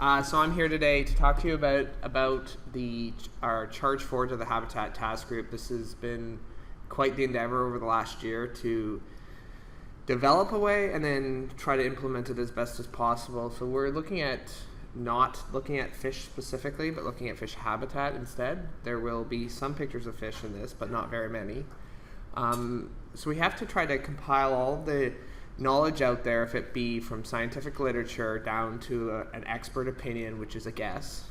So I'm here today to talk to you about our charge forward to the Habitat Task Group. This has been quite the endeavor over the last year to develop a way and then try to implement it as best as possible. So we're not looking at fish specifically, but looking at fish habitat instead. There will be some pictures of fish in this, but not very many. So we have to try to compile all of the knowledge out there, if it be from scientific literature down to an expert opinion, which is a guess,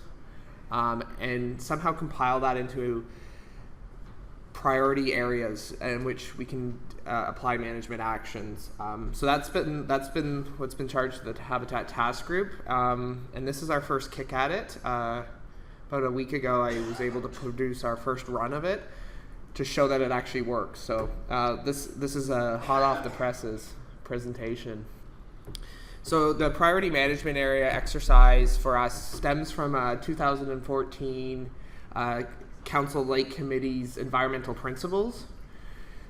and somehow compile that into priority areas in which we can apply management actions. So that's been what's been charged to the Habitat Task Group, and this is our first kick at it. About a week ago, I was able to produce our first run of it to show that it actually works. So this is a hot off the presses presentation. So the priority management area exercise for us stems from 2014 Council Lake Committee's environmental principles.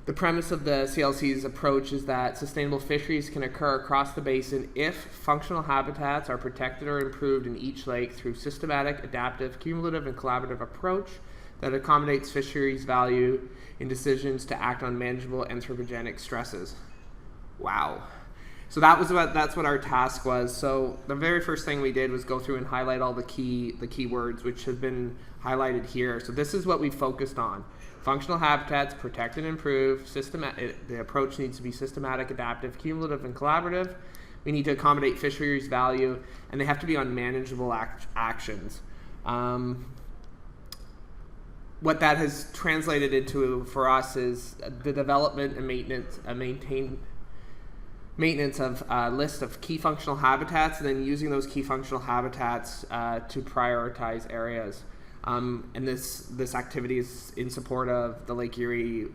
The premise of the CLC's approach is that sustainable fisheries can occur across the basin if functional habitats are protected or improved in each lake through systematic, adaptive, cumulative, and collaborative approach that accommodates fisheries value in decisions to act on manageable anthropogenic stresses. Wow. So that's what our task was. So the very first thing we did was go through and highlight all the key words, which have been highlighted here. So this is what we focused on. Functional habitats, protect and improve. The approach needs to be systematic, adaptive, cumulative, and collaborative. We need to accommodate fisheries value, and they have to be on manageable actions. What that has translated into for us is the development and maintenance of a list of key functional habitats, and then using those key functional habitats to prioritize areas. And this activity is in support of the Lake Erie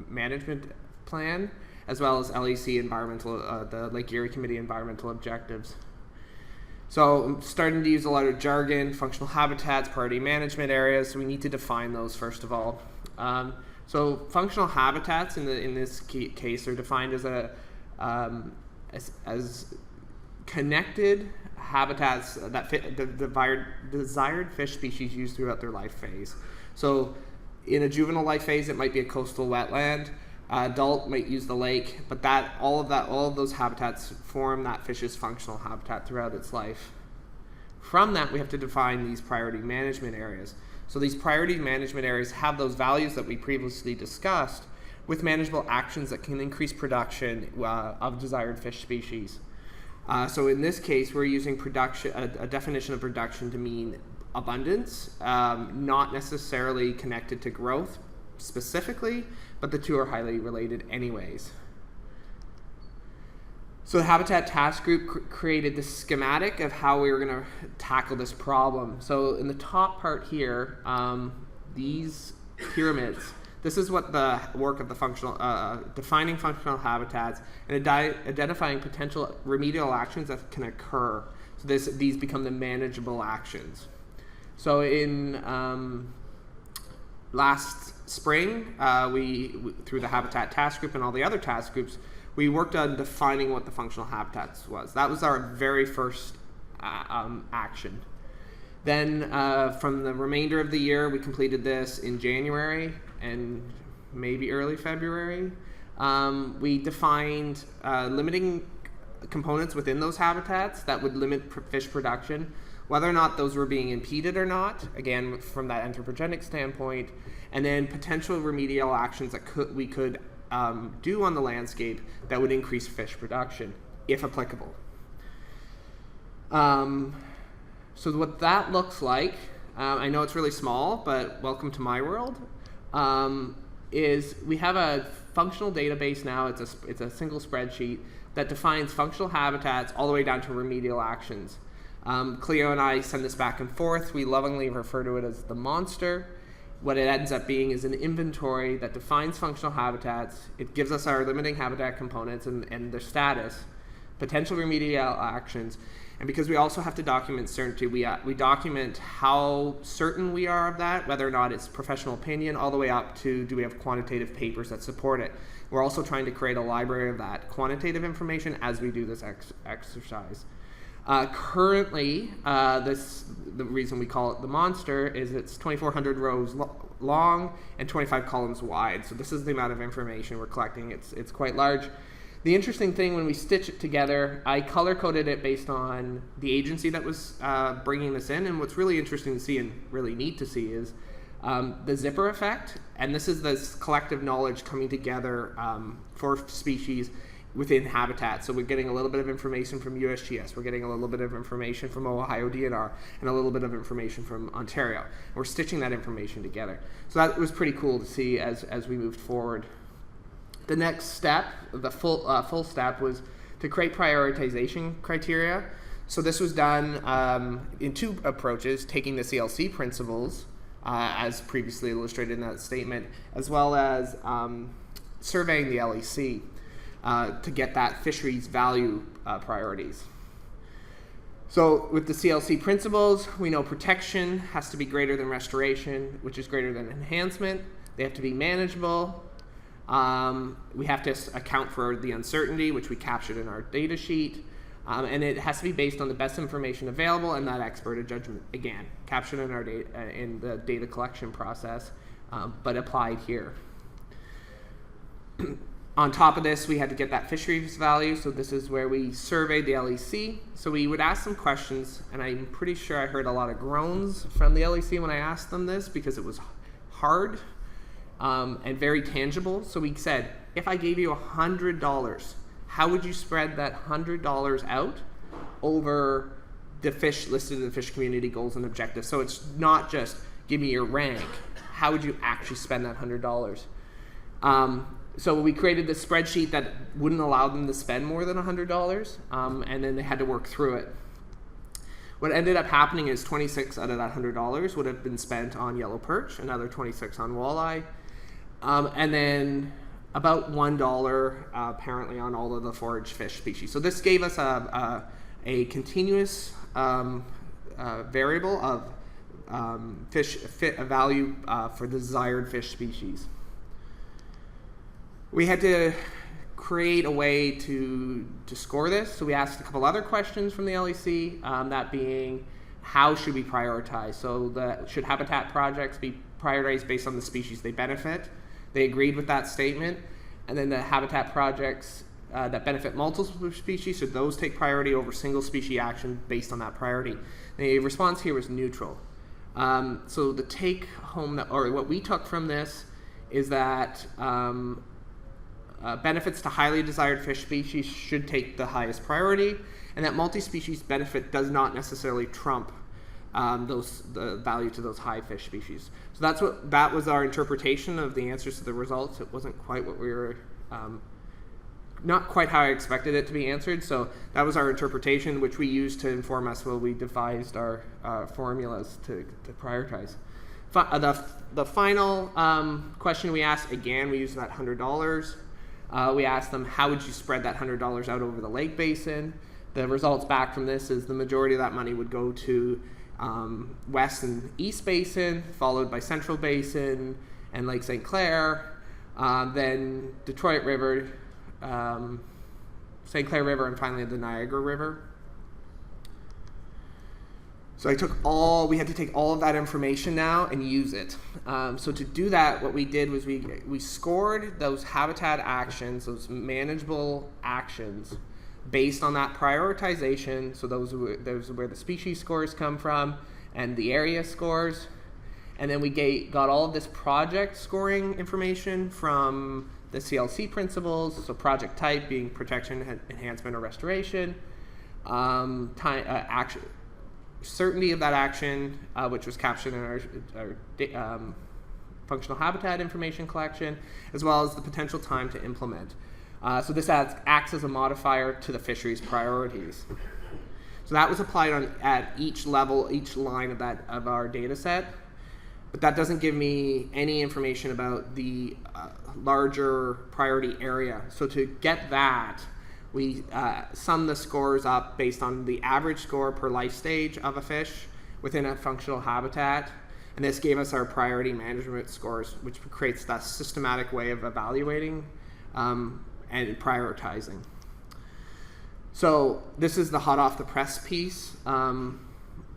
Management Plan, as well as LEC the Lake Erie Committee Environmental Objectives. So I'm starting to use a lot of jargon, functional habitats, priority management areas, so we need to define those first of all. So functional habitats in this case are defined as connected habitats that fit the desired fish species use throughout their life phase. So in a juvenile life phase, it might be a coastal wetland. Adult might use the lake, but all of those habitats form that fish's functional habitat throughout its life. From that, we have to define these priority management areas. So these priority management areas have those values that we previously discussed, with manageable actions that can increase production of desired fish species. So in this case, we're using production, a definition of production to mean abundance, not necessarily connected to growth specifically, but the two are highly related anyways. So the Habitat Task Group created this schematic of how we were going to tackle this problem. So in the top part here, these pyramids, this is what the work of the defining functional habitats and identifying potential remedial actions that can occur. So these become the manageable actions. So in last spring, we through the Habitat Task Group and all the other task groups, we worked on defining what the functional habitats was. That was our very first action. Then from the remainder of the year, we completed this in January and maybe early February. We defined limiting components within those habitats that would limit fish production, whether or not those were being impeded or not, again, from that anthropogenic standpoint, and then potential remedial actions that we could do on the landscape that would increase fish production, if applicable. So what that looks like, I know it's really small, but welcome to my world, is we have a functional database now. It's a single spreadsheet that defines functional habitats all the way down to remedial actions. Cleo and I send this back and forth. We lovingly refer to it as the monster. What it ends up being is an inventory that defines functional habitats. It gives us our limiting habitat components and their status, potential remedial actions, and because we also have to document certainty, we document how certain we are of that, whether or not it's professional opinion, all the way up to do we have quantitative papers that support it. We're also trying to create a library of that quantitative information as we do this exercise. Currently, the reason we call it the monster is it's 2,400 rows long and 25 columns wide. So this is the amount of information we're collecting. It's quite large. The interesting thing, when we stitch it together, I color-coded it based on the agency that was bringing this in. And what's really interesting to see and really neat to see is the zipper effect. And this is this collective knowledge coming together for species within habitat. So we're getting a little bit of information from USGS, we're getting a little bit of information from Ohio DNR, and a little bit of information from Ontario. We're stitching that information together. So that was pretty cool to see as we moved forward. The next step, the full step, was to create prioritization criteria. So this was done in two approaches, taking the CLC principles, as previously illustrated in that statement, as well as surveying the LEC. To get that fisheries value priorities. So with the CLC principles, we know protection has to be greater than restoration, which is greater than enhancement. They have to be manageable. We have to account for the uncertainty, which we captured in our data sheet. And it has to be based on the best information available and that expert judgment, again, captured in our in the data collection process, but applied here. On top of this, we had to get that fisheries value, so this is where we surveyed the LEC. So we would ask some questions, and I'm pretty sure I heard a lot of groans from the LEC when I asked them this, because it was hard and very tangible. So we said, if I gave you $100, how would you spread that $100 out over the fish listed in the fish community goals and objectives? So it's not just give me your rank. How would you actually spend that $100? So we created this spreadsheet that wouldn't allow them to spend more than $100, and then they had to work through it. What ended up happening is 26 out of that $100 would have been spent on yellow perch, another 26 on walleye, and then about $1 apparently on all of the forage fish species. So this gave us a continuous variable of a value for the desired fish species. We had to create a way to score this, so we asked a couple other questions from the LEC, that being, how should we prioritize? So should habitat projects be prioritized based on the species they benefit? They agreed with that statement. And then the habitat projects that benefit multiple species, should those take priority over single species action based on that priority? The response here was neutral. So the take home, or what we took from this, is that benefits to highly desired fish species should take the highest priority, and that multi-species benefit does not necessarily trump the value to those high fish species. So that was our interpretation of the answers to the results. It wasn't quite what we were, not quite how I expected it to be answered. So that was our interpretation, which we used to inform us while we devised our formulas to prioritize. The final question we asked, again, we used that $100. We asked them, how would you spread that $100 out over the lake basin? The results back from this is the majority of that money would go to West and East Basin, followed by Central Basin and Lake St. Clair, then Detroit River, St. Clair River, and finally the Niagara River. So we had to take all of that information now and use it. So to do that, what we did was we scored those habitat actions, those manageable actions, based on that prioritization. So those are where the species scores come from and the area scores. And then we got all of this project scoring information from the CLC principles. So project type being protection, enhancement, or restoration. Action. Certainty of that action, which was captured in our functional habitat information collection, as well as the potential time to implement. So this acts as a modifier to the fisheries priorities. So that was applied at each level, each line of our data set, but that doesn't give me any information about the larger priority area. So to get that, we sum the scores up based on the average score per life stage of a fish within a functional habitat. And this gave us our priority management scores, which creates that systematic way of evaluating and prioritizing. So this is the hot off the press piece.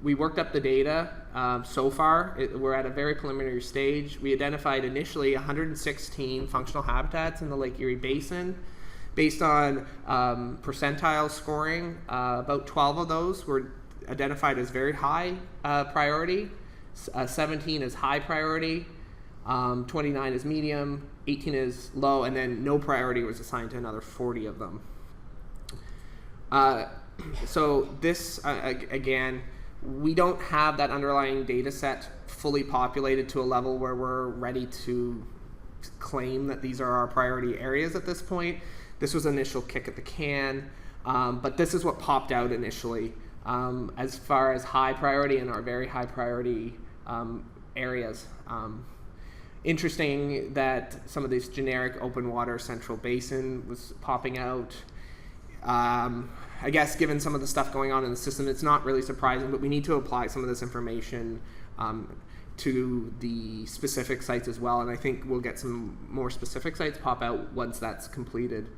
We worked up the data so far. We're at a very preliminary stage. We identified initially 116 functional habitats in the Lake Erie Basin. Based on percentile scoring, about 12 of those were identified as very high priority, 17 is high priority, 29 is medium, 18 is low, and then no priority was assigned to another 40 of them. So this, again, we don't have that underlying data set fully populated to a level where we're ready to claim that these are our priority areas at this point. This was an initial kick at the can, but this is what popped out initially as far as high priority and our very high priority areas. Interesting that some of this generic open water central basin was popping out. I guess given some of the stuff going on in the system, it's not really surprising, but we need to apply some of this information to the specific sites as well, and I think we'll get some more specific sites pop out once that's completed.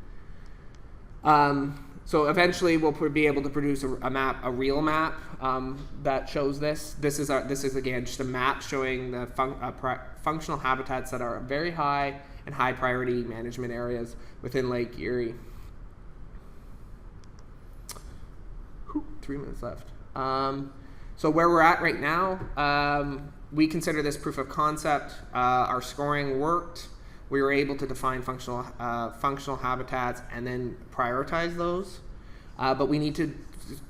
So eventually we'll be able to produce a map, a real map that shows this. This is again just a map showing the functional habitats that are very high and high priority management areas within Lake Erie. 3 minutes left. So where we're at right now, we consider this proof of concept. Our scoring worked. We were able to define functional habitats and then prioritize those. But we need to,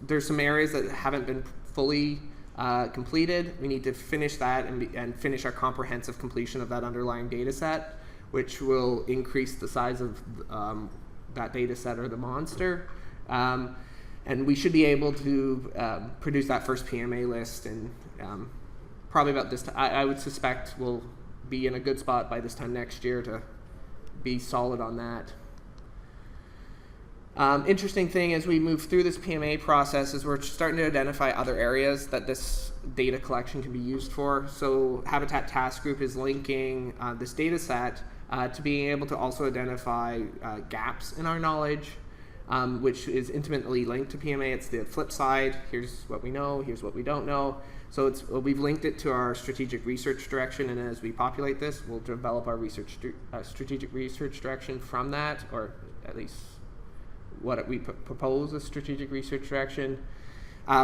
there's some areas that haven't been fully completed. We need to finish that and finish our comprehensive completion of that underlying data set, which will increase the size of that data set or the monster. And we should be able to produce that first PMA list, and probably about this time. I would suspect we'll be in a good spot by this time next year to be solid on that. Interesting thing as we move through this PMA process is we're starting to identify other areas that this data collection can be used for. So Habitat Task Group is linking this data set to being able to also identify gaps in our knowledge, which is intimately linked to PMA. It's the flip side. Here's what we know, here's what we don't know. So we've linked it to our strategic research direction, and as we populate this, we'll develop our strategic research direction from that, or at least what we propose as strategic research direction.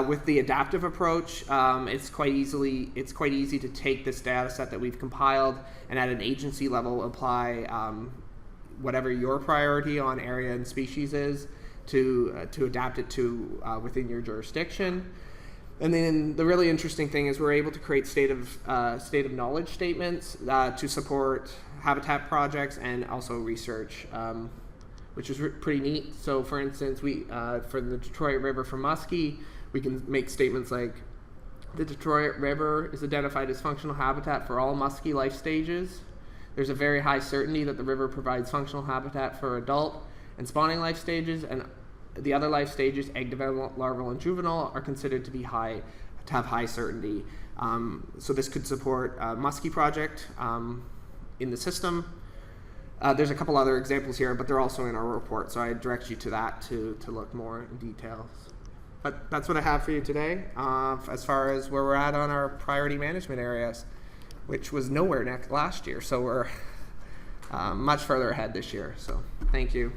With the adaptive approach, it's quite easy to take this data set that we've compiled and at an agency level apply whatever your priority on area and species is to adapt it to within your jurisdiction. And then the really interesting thing is we're able to create state of knowledge statements to support habitat projects and also research, which is pretty neat. So for instance, we for the Detroit River for muskie, we can make statements like, the Detroit River is identified as functional habitat for all muskie life stages. There's a very high certainty that the river provides functional habitat for adult and spawning life stages, and the other life stages, egg development, larval, and juvenile, are considered to have high certainty. So this could support a muskie project in the system. There's a couple other examples here, but they're also in our report, so I direct you to that to look more in detail. But that's what I have for you today as far as where we're at on our priority management areas, which was nowhere last year, so we're much further ahead this year. So thank you.